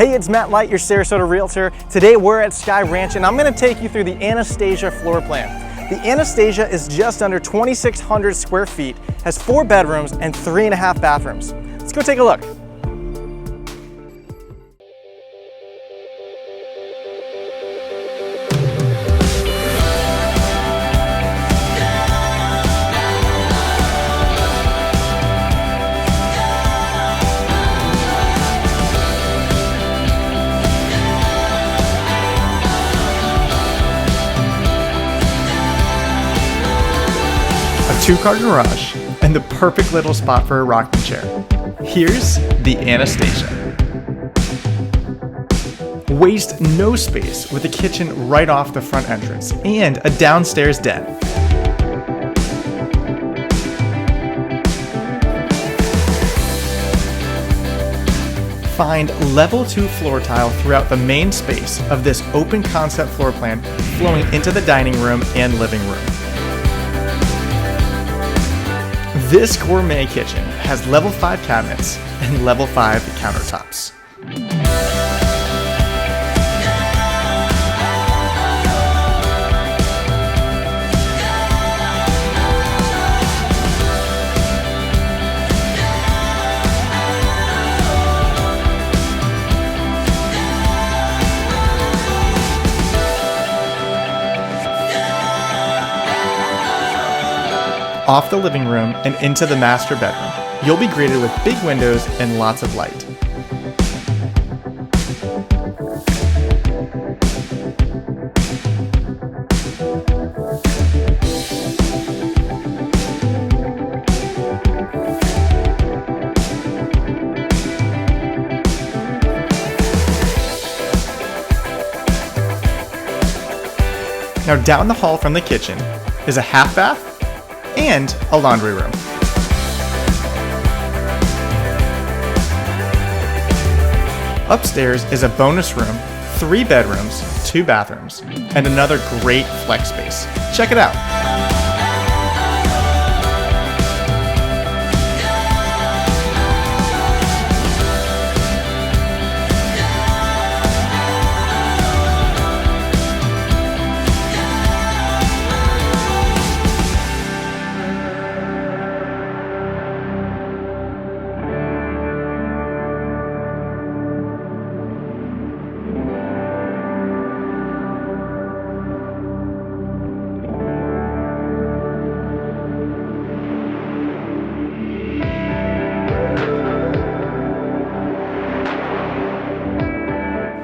Hey, it's Matt Leicht, your Sarasota realtor. Today we're at Skye Ranch and I'm going to take you through the Anastasia floor plan. The Anastasia is just under 2,600 square feet, has 4 bedrooms and 3.5 bathrooms. Let's go take a look. A 2-car garage and the perfect little spot for a rocking chair. Here's the Anastasia. Waste no space with a kitchen right off the front entrance and a downstairs den. Find level 2 floor tile throughout the main space of this open concept floor plan flowing into the dining room and living room. This gourmet kitchen has level 5 cabinets and level 5 countertops. Off the living room and into the master bedroom, you'll be greeted with big windows and lots of light. Now down the hall from the kitchen is a half bath and a laundry room. Upstairs is a bonus room, 3 bedrooms, 2 bathrooms, and another great flex space. Check it out.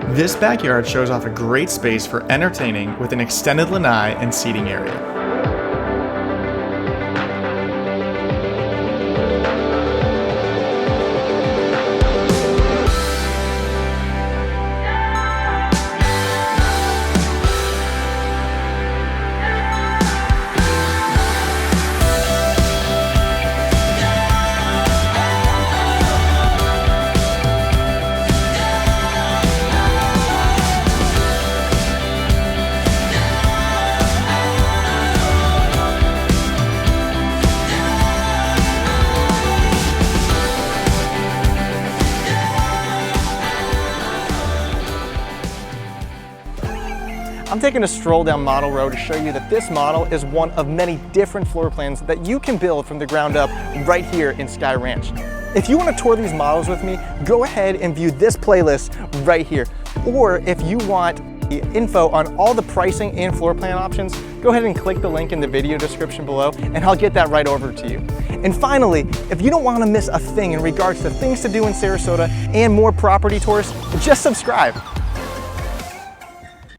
This backyard shows off a great space for entertaining with an extended lanai and seating area. I'm taking a stroll down Model Row to show you that this model is one of many different floor plans that you can build from the ground up right here in Skye Ranch. If you want to tour these models with me, go ahead and view this playlist right here. Or if you want info on all the pricing and floor plan options, go ahead and click the link in the video description below and I'll get that right over to you. And finally, if you don't want to miss a thing in regards to things to do in Sarasota and more property tours, just subscribe.